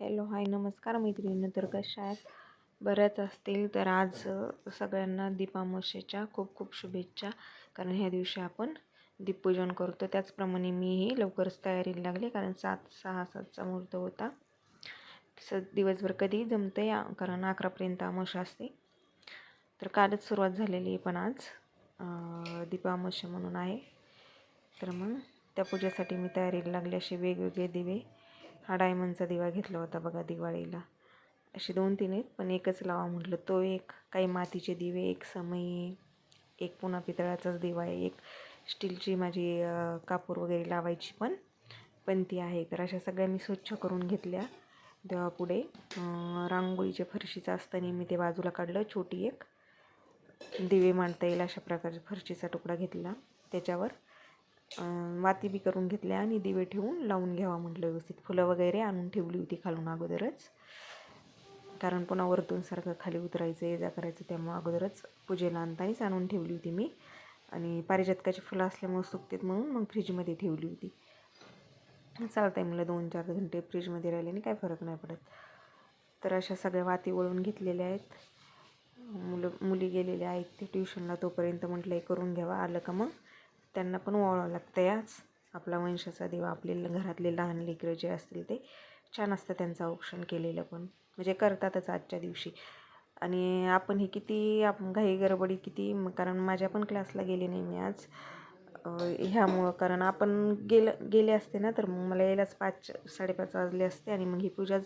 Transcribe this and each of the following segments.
Hello hi नमस्कार मैत्रिणी. तर कशा आहेत? बऱ्याच असतील. तर आज सगळ्यांना दीपामावस्येच्या खूप खूप शुभेच्छा. कारण ह्या दिवशी आपण दीपपूजन करतो. त्याचप्रमाणे मीही लवकरच तयारीला लागले, कारण 6:07चा मुहूर्त होता. तसं दिवसभर कधी जमतं या, कारण 11पर्यंत अमावस्या असते. तर कालच सुरुवात झालेली आहे, पण आज दीपामावस्या म्हणून आहे. तर मग त्या पूजेसाठी मी तयारीला लागले. असे वेगवेगळे दिवे. हा डायमंडचा दिवा घेतला होता बघा दिवाळीला. असे 2-3 आहेत, पण एकच लावा म्हटलं. तो एक, काही मातीचे दिवे, एक समई, एक पुन्हा पितळाचाच दिवा आहे, एक स्टीलची माझी कापूर वगैरे लावायची पण ती आहे. तर अशा सगळ्या मी स्वच्छ करून घेतल्या. देवापुढे रांगोळीच्या फरशीचं असताना मी ते बाजूला काढलं. छोटी एक दिवे मांडता येईल अशा प्रकारचा फरशीचा तुकडा घेतला. त्याच्यावर वाती बी करून घेतल्या आणि दिवे ठेवून लावून घ्यावा म्हटलं व्यवस्थित. फुलं वगैरे आणून ठेवली होती खालून अगोदरच, कारण पुन्हा वरतून सारखं खाली उतरायचं, ये जा करायचं. त्यामुळे अगोदरच पूजेला आणतानीच आणून ठेवली होती मी. आणि पारिजातकाची फुलं असल्यामुळे सुकतेत म्हणून मग फ्रीजमध्ये ठेवली होती. चालतं आहे मला 2-4 घंटे फ्रीजमध्ये राहिल्याने काय फरक नाही पडत. तर अशा सगळ्या वाती वळून घेतलेल्या आहेत. मुली गेलेल्या आहेत ते ट्युशनला. तोपर्यंत म्हटलं हे करून घ्यावा. आलं का मग त्यांना पण ओवाळावं लागतं. याच आपला वंशाचा दिवा. आपले घरातले लहान लेकरं जे असतील ते छान असतं त्यांचं औक्षण केलेलं, पण म्हणजे करतातच आजच्या दिवशी. आणि आपण हे किती घाई गडबडी किती, कारण माझ्या पण क्लासला गेले नाही मी आज ह्यामुळं. कारण आपण गेले असते ना, तर मग मला यायलाच 5-5:30 वाजले असते, आणि मग ही पूजा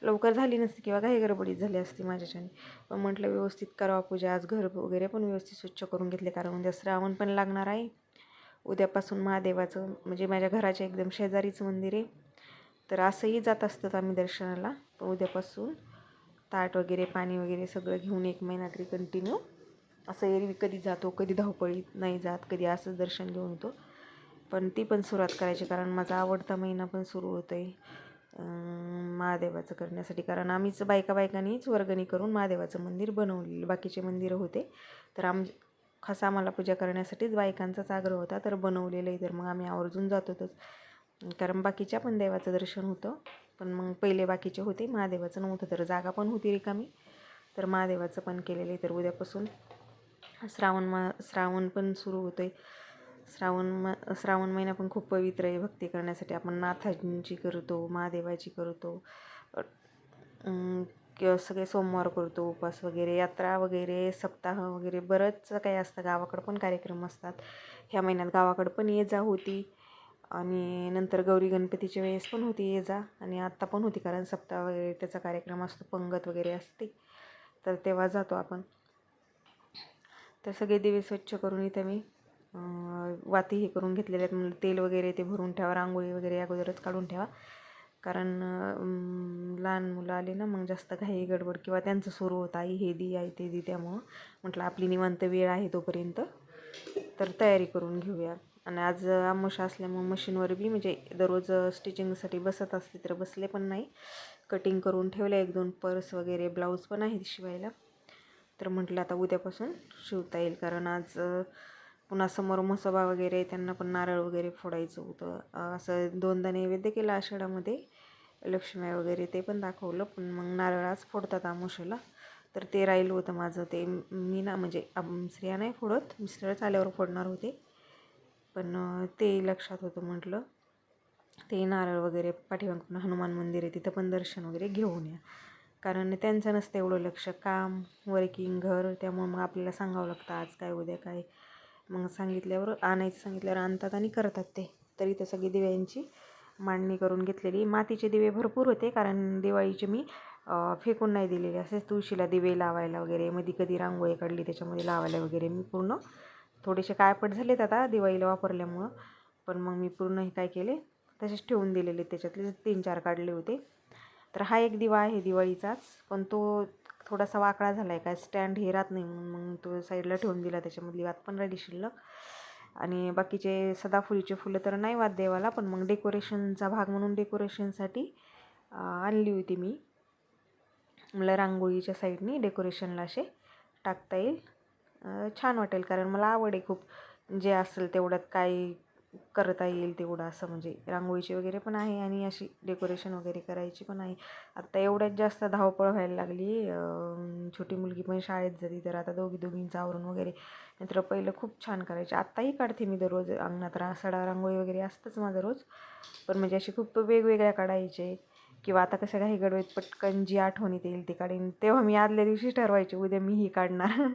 लवकर झाली नसती किंवा काही गडबडीत झाली असती माझ्याच्याने. पण म्हटलं व्यवस्थित करावं पूजा. आज घर वगैरे पण व्यवस्थित स्वच्छ करून घेतले, कारण उद्या श्रावण पण लागणार आहे. उद्यापासून महादेवाचं, म्हणजे माझ्या घराच्या एकदम शेजारीचं मंदिर आहे. तर असंही जात असतात आम्ही दर्शनाला. पण उद्यापासून ताट वगैरे, पाणी वगैरे सगळं घेऊन 1 महिना तरी कंटिन्यू असं एरवी कधी जातो, कधी धावपळीत नाही जात, कधी असंच दर्शन घेऊन येतो. पण ती पण सुरुवात करायची, कारण माझा आवडता महिना पण सुरू होतो आहे महादेवाचं करण्यासाठी. कारण आम्हीच बायकांनीच वर्गणी करून महादेवाचं मंदिर बनवलेलं. बाकीचे मंदिरं होते, तर खास आम्हाला पूजा करण्यासाठीच बायकांचाच आग्रह होता, तर बनवलेलं आहे. तर मग आम्ही आवर्जून जातोच, कारण बाकीच्या पण देवाचं दर्शन होतं. पण मग पहिले बाकीचे होते, महादेवाचं नव्हतं. तर जागा पण होती रिकामी, तर महादेवाचं पण केलेलं आहे. तर उद्यापासून श्रावण पण सुरू होतं आहे. श्रावण महिना पण खूप पवित्र आहे भक्ती करण्यासाठी. आपण नाथांची करतो, महादेवाची करतो, किंवा सगळे सोमवार करतो, उपवास वगैरे, यात्रा वगैरे, सप्ताह वगैरे बरंच काही असतं. गावाकडं पण कार्यक्रम असतात. ह्या महिन्यात गावाकडं पण ये जा होती, आणि नंतर गौरी गणपतीच्या वेळेस पण होती ये जा, आणि आत्ता पण होती, कारण सप्ताह वगैरे त्याचा कार्यक्रम असतो, पंगत वगैरे असते, तर तेव्हा जातो आपण. तर सगळे दिवे स्वच्छ करून इथं मी वाती हे करून घेतलेले आहेत. म्हणजे तेल वगैरे ते भरून ठेवा, रांगोळी वगैरे अगोदरच काढून ठेवा, कारण लहान मुलं आले ना, मग जास्त घाई गडबड किंवा त्यांचं सुरू होतं, आई हे दी, आई ते दी. त्यामुळं म्हटलं आपली निवांत वेळ आहे तोपर्यंत तर तयारी करून घेऊया. आणि आज अमावस्या असल्यामुळं मशीनवर बी, म्हणजे दररोज स्टिचिंगसाठी बसत असते, तर बसले पण नाही. कटिंग करून ठेवले 1-2 पर्स वगैरे, ब्लाऊज पण आहे शिवायला. तर म्हटलं आता उद्यापासून शिवता येईल, कारण आज पुन्हा समोर म्हसोबा वगैरे, त्यांना पण नारळ वगैरे फोडायचं होतं. असं 2दा नैवेद्य केला आषाढामध्ये, लक्ष्मी वगैरे ते पण दाखवलं. पण मग नारळ आज फोडतात अमावस्येला, तर ते राहिलं होतं माझं. ते मी ना, म्हणजे स्त्रिया नाही फोडत, मिस्टरच आल्यावर फोडणार होते, पण ते लक्षात होतं. म्हटलं ते नारळ वगैरे पाठीमागून हनुमान मंदिर आहे, तिथं पण दर्शन वगैरे घेऊन या, कारण त्यांचं नसतं एवढं लक्ष, काम, वर्किंग, घर. त्यामुळं मग आपल्याला सांगावं लागतं आज काय उद्या काय. मग सांगितल्यावर आणतात आणि करतात ते. तरी तर सगळी दिव्यांची मांडणी करून घेतलेली. मातीचे दिवे भरपूर होते, कारण दिवाळीचे मी फेकून नाही दिलेले, असेच तुळशीला दिवे लावायला वगैरे, मध्ये कधी रांगोळी काढली त्याच्यामध्ये लावायला वगैरे मी पूर्ण, थोडेसे काळपट झालेत आता दिवाळीला वापरल्यामुळं, पण मग मी पूर्ण हे काय केले, तसेच ठेवून दिलेले. त्याच्यातले 3-4 काढले होते. तर हा एक दिवा आहे दिवाळीचाच, पण तो थोडासा वाकडा झाला आहे, काय स्टँड हे राहत नाही, मग तो साईडला ठेवून दिला. त्याच्यामधली वात पण राहिली शिल्लक. आणि बाकीचे सदाफुलीचे फुलं तर नाही वाद देवाला, पण मग डेकोरेशनचा भाग म्हणून डेकोरेशनसाठी आणली होती मी. मला रांगोळीच्या साईडनी डेकोरेशनला असे टाकता येईल, छान वाटेल, कारण मला आवड आहे खूप. जे असेल तेवढ्यात काही करता येईल तेवढं असं, म्हणजे रांगोळीची वगैरे पण आहे आणि अशी डेकोरेशन वगैरे करायची पण आहे. आत्ता एवढ्यात जास्त धावपळ व्हायला लागली. छोटी मुलगी पण शाळेत जाते, तर आता दोघींचं आवरून वगैरे. नंतर पहिलं खूप छान करायचे, आत्ताही काढते मी दररोज अंगणात सडा रांगोळी वगैरे असतंच माझं रोज. पण म्हणजे अशी खूप वेगवेगळ्या काढायचे, किंवा आता कसं काही गडबडीत पटकन जी आठवणीत येईल ती काढीन, तेव्हा मी आदल्या दिवशी ठरवायचे उद्या मी ही काढणार.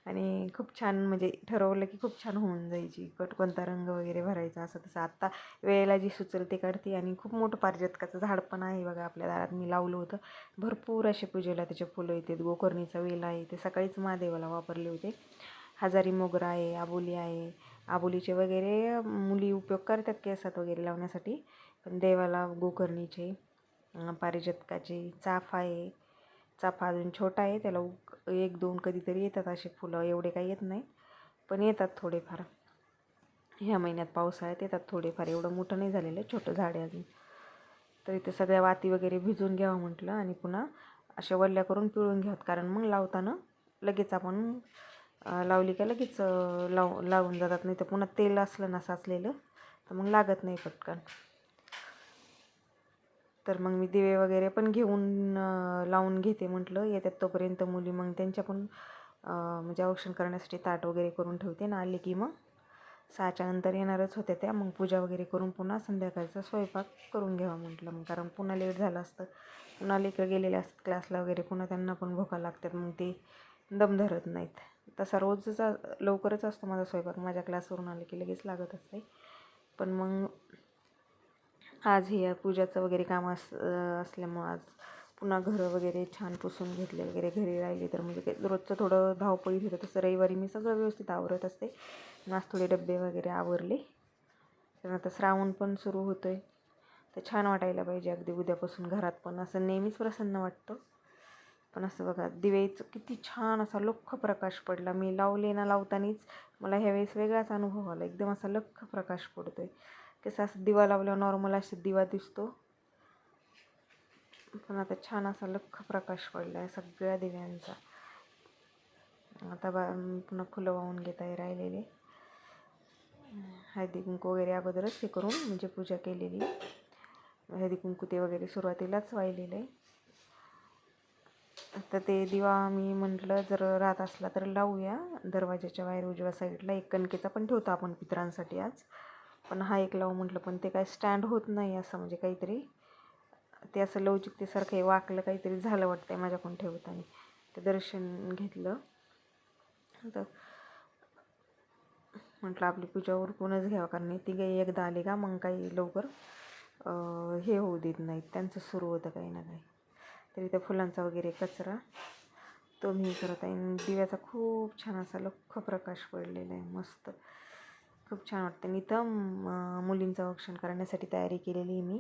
आणि खूप छान म्हणजे ठरवलं की खूप छान होऊन जायची. कोणता रंग वगैरे भरायचा असं तसं. आत्ता वेळेला जी सुचल ते काढते. आणि खूप मोठं पारिजातकाचं झाड पण आहे बघा आपल्या दारात, मी लावलं होतं. भरपूर असे पूजेला त्याचे फुलं येतात. गोकर्णीचा वेल आहे, ते सकाळीच महादेवाला वापरले होते. हजारी मोगरा आहे, आबोली आहे. आबोलीचे वगैरे मुली उपयोग करतात केसात वगैरे लावण्यासाठी, पण देवाला गोकर्णीचे, पारिजातकाचे, चाफा आहे. चाफा अजून छोटा आहे, त्याला 1-2 कधीतरी येतात असे फुलं, एवढे काही येत नाही पण येतात थोडेफार. ह्या महिन्यात पावसाळ्यात येतात थोडेफार, एवढं मोठं नाही झालेलं, छोटं झाड आहे अजून. तर इथे सगळ्या वाती वगैरे भिजून घ्यावं म्हटलं, आणि पुन्हा अशा वल्ल्या करून पिळून घ्यावं, कारण मग लावताना लगेच आपण लावली का लगेच लावून जातात. नाही तर पुन्हा तेल असलं ना साचलेलं तर मग लागत नाही पटकन. तर मग मी दिवे वगैरे पण घेऊन लावून घेते म्हटलं, येतात तोपर्यंत मुली, मग त्यांच्या पण म्हणजे औक्षण करण्यासाठी ताट वगैरे करून ठेवते ना. आले की मग 6च्या नंतर येणारच होत्या त्या, मग पूजा वगैरे करून पुन्हा संध्याकाळचा स्वयंपाक करून घ्यावा म्हटलं, मग कारण पुन्हा लेट झालं असतं. पुन्हा लेकरं गेलेले असतात क्लासला वगैरे, पुन्हा त्यांना पण भुका लागतात, मग ते दम धरत नाहीत. तसा रोजचा लवकरच असतो माझा स्वयंपाक, माझ्या क्लासवरून आले की लगेच लागत असते. पण मग आज हे पूजाचं वगैरे काम असल्यामुळं आज पुन्हा घरं वगैरे छान पुसून घेतले वगैरे, घरी राहिले तर म्हणजे रोजचं थोडं धावपळीत होतं. तसं रविवारी मी सगळं व्यवस्थित आवरत असते. आज थोडे डबे वगैरे आवरले. तर आता श्रावण पण सुरू होतो आहे, तर छान वाटायला पाहिजे अगदी उद्यापासून घरात पण, असं नेहमीच प्रसन्न वाटतं. पण असं बघा, दिवेचं किती छान असा लख्ख प्रकाश पडला. मी लावले ना, लावतानीच मला ह्यावेळेस वेगळाच अनुभव आला, एकदम असा लख्ख प्रकाश पडतो आहे. कसं असं दिवा लावल्यावर नॉर्मल असा दिवा दिसतो, पण आता छान असा लख्ख प्रकाश पडला आहे सगळ्या दिव्यांचा. आता पुन्हा फुलं वाहून घेत आहे राहिलेले. हळदी कुंकू वगैरे अगोदरच हे करून म्हणजे पूजा केलेली. हळदी कुंकू ते वगैरे सुरुवातीलाच वाहिलेलं आहे. आता ते दिवा मी म्हटलं जर रात असला तर लावूया दरवाजाच्या बाहेर उजव्या साईडला. एक कणकेचा पण ठेवतो आपण पितरांसाठी आज, पण हा एक लावू म्हटलं, पण ते काय स्टँड होत नाही असं, म्हणजे काहीतरी ते असं लवचिकतेसारखं हे वाकलं काहीतरी झालं वाटतं आहे माझ्याकडून ठेवताना. ते दर्शन घेतलं तर म्हटलं आपली पूजा उरकूनच घ्यावं, कारण ती काही एकदा आली का मग काही लवकर हे होऊ देत नाहीत, त्यांचं सुरू होतं काही ना काही. तरी त्या फुलांचा वगैरे कचरा तो मी करत आहे. दिव्याचा खूप छान असा लख्ख प्रकाश पडलेला आहे, मस्त खूप छान वाटतं. इथं मुलींचं औक्षण करण्यासाठी तयारी केलेली मी.